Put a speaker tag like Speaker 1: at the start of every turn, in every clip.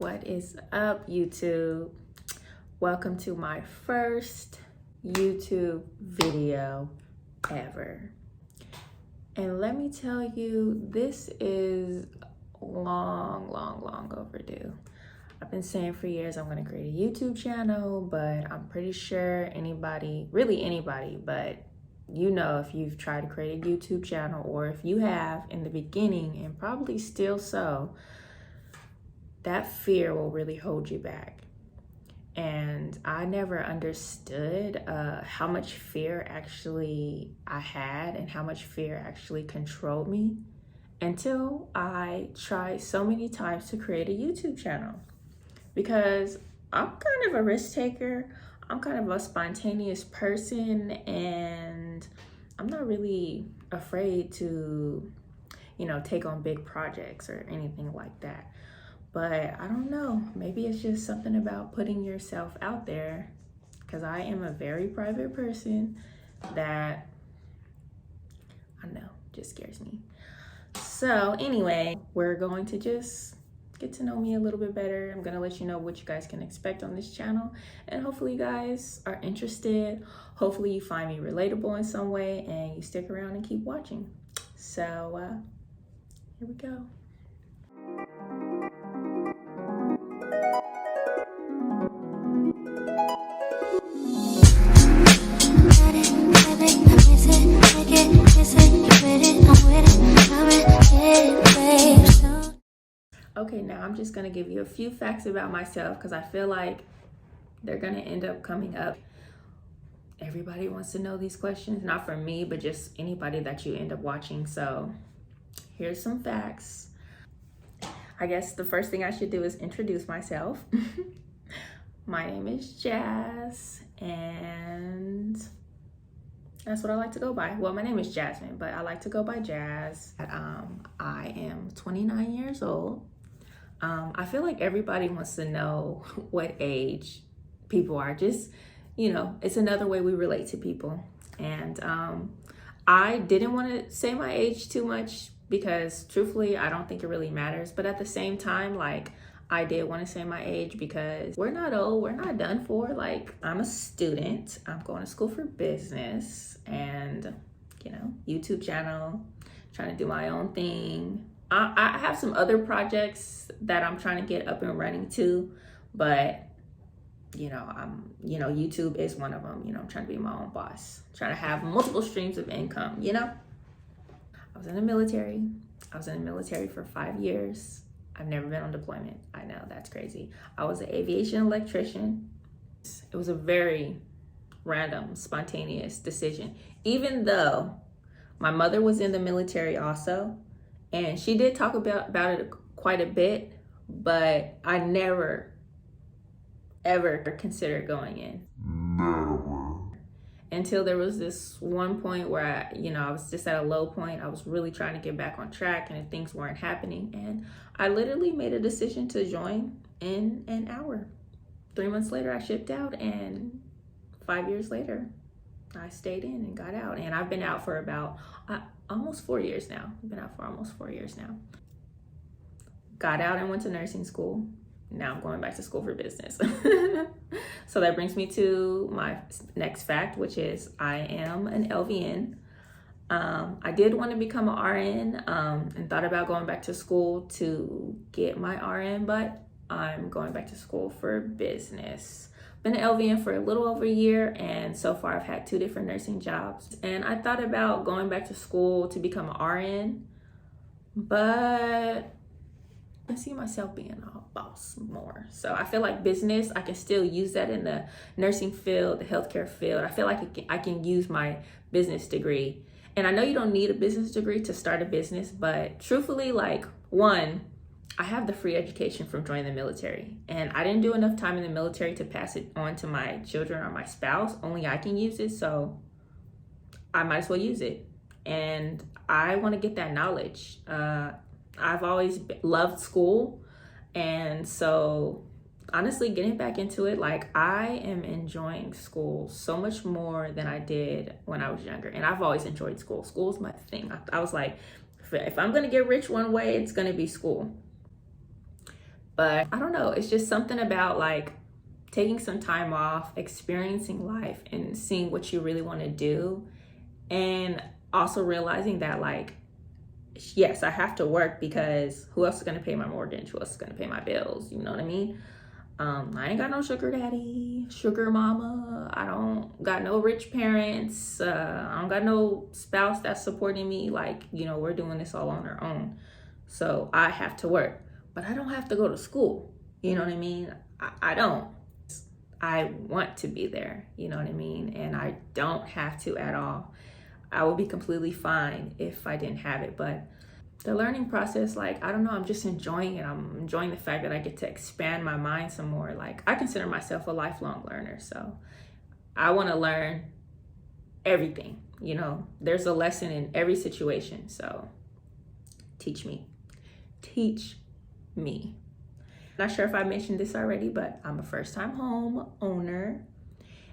Speaker 1: What is up, YouTube? Welcome to my first YouTube video ever. And let me tell you, this is long overdue. I've been saying for years I'm gonna create a YouTube channel, but I'm pretty sure anybody, but you know, if you've tried to create a YouTube channel, or if you have in the beginning and probably still so, that fear will really hold you back. And I never understood how much fear actually I had and how much fear actually controlled me until I tried so many times to create a YouTube channel. Because I'm kind of a risk taker, I'm kind of a spontaneous person, and I'm not really afraid to, take on big projects or anything like that. But I don't know, maybe it's just something about putting yourself out there, because I am a very private person that, I know, just scares me. So anyway, we're going to just get to know me a little bit better. I'm gonna let you know what you guys can expect on this channel, and hopefully you guys are interested. Hopefully you find me relatable in some way and you stick around and keep watching. So here we go. Okay, now I'm just gonna give you a few facts about myself because I feel like they're gonna end up coming up. Everybody wants to know these questions, not for me, but just anybody that you end up watching. So here's some facts. I guess the first thing I should do is introduce myself. My name is Jazz, and that's what I like to go by. Well, my name is Jasmine, but I like to go by Jazz. I am 29 years old. I feel like everybody wants to know what age people are. Just, it's another way we relate to people. And I didn't want to say my age too much because truthfully, I don't think it really matters. But at the same time, I did want to say my age because we're not old, we're not done for. I'm a student, I'm going to school for business, and YouTube channel, trying to do my own thing. I have some other projects that I'm trying to get up and running too, but YouTube is one of them. I'm trying to be my own boss, trying to have multiple streams of income. I was in the military. I was in the military for 5 years. I've never been on deployment. I know, that's crazy. I was an aviation electrician. It was a very random, spontaneous decision. Even though my mother was in the military also, and she did talk about it quite a bit, but I never, ever considered going in. Never. Until there was this one point where I was just at a low point. I was really trying to get back on track and things weren't happening. And I literally made a decision to join in an hour. 3 months later, I shipped out, and 5 years later, I stayed in and got out. And I've been out for about almost 4 years now. I've been out for almost 4 years now. Got out and went to nursing school. Now I'm going back to school for business. So that brings me to my next fact, which is I am an LVN. I did want to become an RN and thought about going back to school to get my RN, but I'm going back to school for business. Been an LVN for a little over a year, and so far I've had 2 different nursing jobs. And I thought about going back to school to become an RN, but I see myself being a boss more. So I feel like business, I can still use that in the nursing field, the healthcare field. I feel like I can use my business degree. And I know you don't need a business degree to start a business, but truthfully, one, I have the free education from joining the military, and I didn't do enough time in the military to pass it on to my children or my spouse. Only I can use it, so I might as well use it. And I want to get that knowledge. I've always loved school, and so honestly, getting back into it, I am enjoying school so much more than I did when I was younger. And I've always enjoyed school. School's my thing. I was like, if I'm gonna get rich one way, it's gonna be school. But I don't know, it's just something about like taking some time off, experiencing life, and seeing what you really want to do. And also realizing that, like, yes, I have to work because who else is going to pay my mortgage? Who else is going to pay my bills? You know what I mean? I ain't got no sugar daddy, sugar mama. I don't got no rich parents. I don't got no spouse that's supporting me. Like, you know, we're doing this all on our own. So I have to work, but I don't have to go to school. You know what I mean? I don't. I want to be there. You know what I mean? And I don't have to at all. I would be completely fine if I didn't have it. But the learning process, like, I don't know, I'm just enjoying it. I'm enjoying the fact that I get to expand my mind some more. Like, I consider myself a lifelong learner. So I want to learn everything. You know, there's a lesson in every situation. So teach me. Teach me. Not sure if I mentioned this already, but I'm a first-time home owner.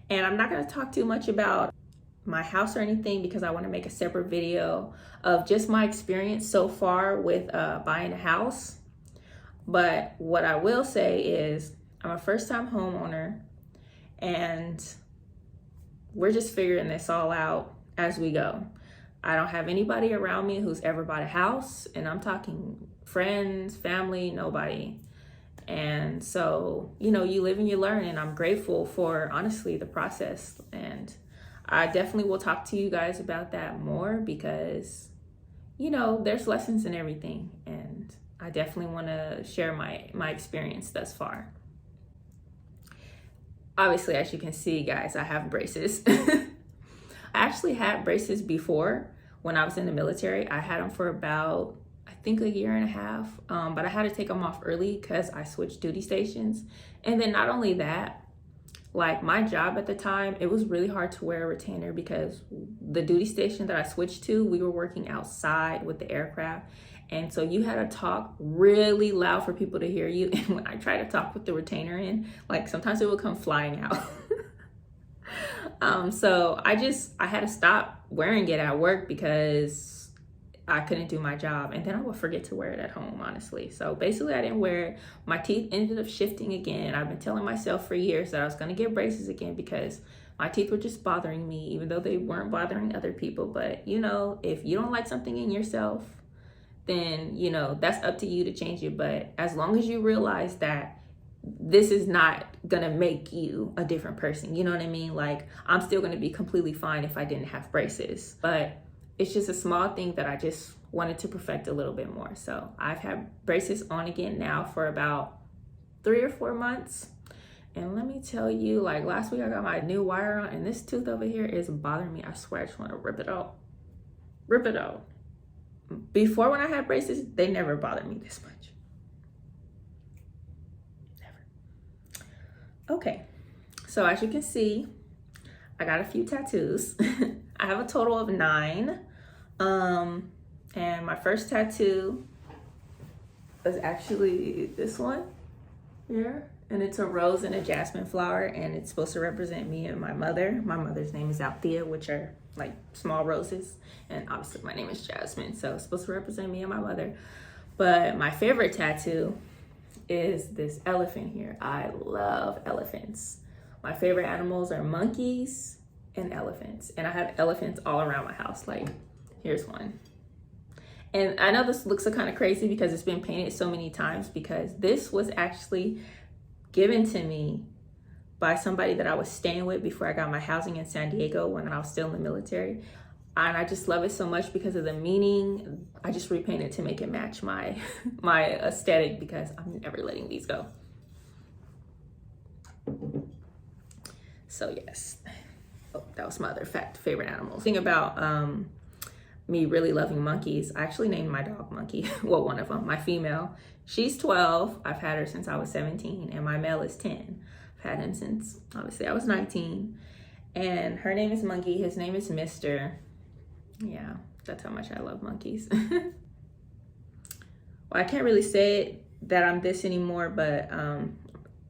Speaker 1: And I'm not going to talk too much about my house or anything because I want to make a separate video of just my experience so far with buying a house. But what I will say is I'm a first-time homeowner and we're just figuring this all out as we go. I don't have anybody around me who's ever bought a house, and I'm talking friends, family, nobody. And so, you know, you live and you learn, and I'm grateful for, honestly, the process. And I definitely will talk to you guys about that more because, you know, there's lessons in everything. And I definitely want to share my experience thus far. Obviously, as you can see, guys, I have braces. I actually had braces before when I was in the military. I had them for about, I think, a year and a half. But I had to take them off early because I switched duty stations. And then not only that, like my job at the time, it was really hard to wear a retainer because the duty station that I switched to, we were working outside with the aircraft. And so you had to talk really loud for people to hear you. And when I tried to talk with the retainer in, like sometimes it would come flying out. So I had to stop wearing it at work because I couldn't do my job, and then I would forget to wear it at home, honestly. So basically I didn't wear it. My teeth ended up shifting again. I've been telling myself for years that I was going to get braces again because my teeth were just bothering me, even though they weren't bothering other people. But, you know, if you don't like something in yourself, then, you know, that's up to you to change it. But as long as you realize that this is not gonna make you a different person, you know what I mean? Like, I'm still gonna be completely fine if I didn't have braces, but it's just a small thing that I just wanted to perfect a little bit more. So I've had braces on again now for about 3 or 4 months. And let me tell you, like last week I got my new wire on and this tooth over here is bothering me. I swear I just want to rip it out. Rip it out. Before, when I had braces, they never bothered me this much. Never. Okay, so as you can see, I got a few tattoos. I have a total of 9. And my first tattoo was actually this one here. And it's a rose and a jasmine flower, and it's supposed to represent me and my mother. My mother's name is Althea, which are like small roses. And obviously my name is Jasmine, so it's supposed to represent me and my mother. But my favorite tattoo is this elephant here. I love elephants. My favorite animals are monkeys and elephants. And I have elephants all around my house. Like, here's one. And I know this looks kind of crazy because it's been painted so many times, because this was actually given to me by somebody that I was staying with before I got my housing in San Diego when I was still in the military. And I just love it so much because of the meaning. I just repainted to make it match my aesthetic because I'm never letting these go. So yes, oh, that was my other favorite animal. Thing about me really loving monkeys, I actually named my dog Monkey. Well, one of them, my female. She's 12. I've had her since I was 17, and my male is 10. I've had him since, obviously, I was 19. And her name is Monkey. His name is Mr. Yeah, that's how much I love monkeys. Well, I can't really say that I'm this anymore, but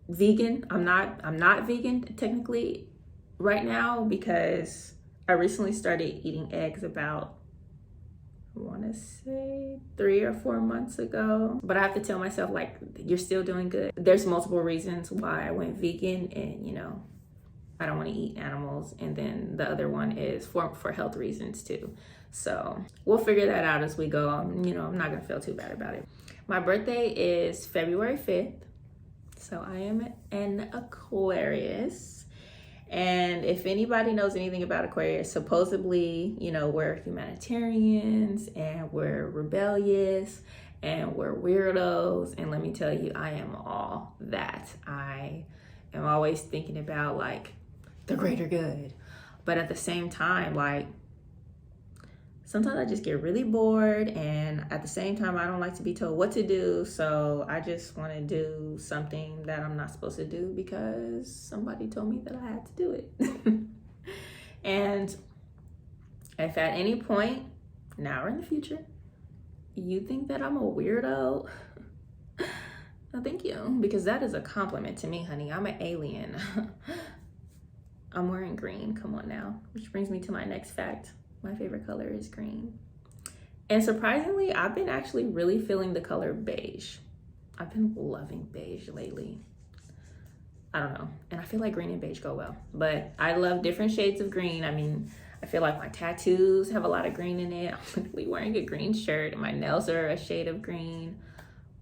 Speaker 1: vegan. I'm not vegan technically right now because I recently started eating eggs about want to say 3 or 4 months ago. But I have to tell myself, like, you're still doing good. There's multiple reasons why I went vegan, and you know, I don't want to eat animals. And then the other one is for health reasons too. So we'll figure that out as we go. You know, I'm not gonna feel too bad about it. My birthday is February 5th. So I am an Aquarius. And if anybody knows anything about Aquarius, supposedly, you know, we're humanitarians and we're rebellious and we're weirdos. And let me tell you, I am all that. I am always thinking about like the greater good. But at the same time, like, sometimes I just get really bored, and at the same time, I don't like to be told what to do. So I just want to do something that I'm not supposed to do because somebody told me that I had to do it. And if at any point, now or in the future, you think that I'm a weirdo, no, thank you, because that is a compliment to me, honey. I'm an alien. I'm wearing green. Come on now. Which brings me to my next fact. My favorite color is green. And surprisingly, I've been actually really feeling the color beige. I've been loving beige lately. I don't know. And I feel like green and beige go well. But I love different shades of green. I mean, I feel like my tattoos have a lot of green in it. I'm literally wearing a green shirt, and my nails are a shade of green.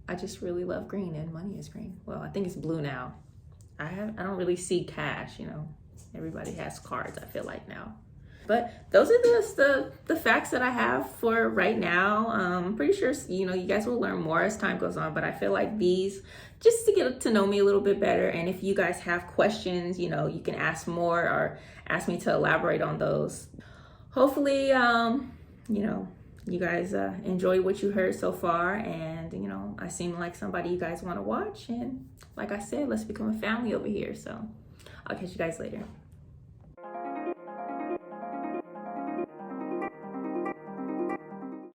Speaker 1: I just really love green, and money is green. Well, I think it's blue now. I don't really see cash, you know. Everybody has cards, I feel like now. But those are just the facts that I have for right now. I'm pretty sure, you know, you guys will learn more as time goes on, but I feel like these, just to get to know me a little bit better. And if you guys have questions, you know, you can ask more or ask me to elaborate on those. Hopefully, you know, you guys enjoy what you heard so far. And, you know, I seem like somebody you guys want to watch. And like I said, let's become a family over here. So I'll catch you guys later.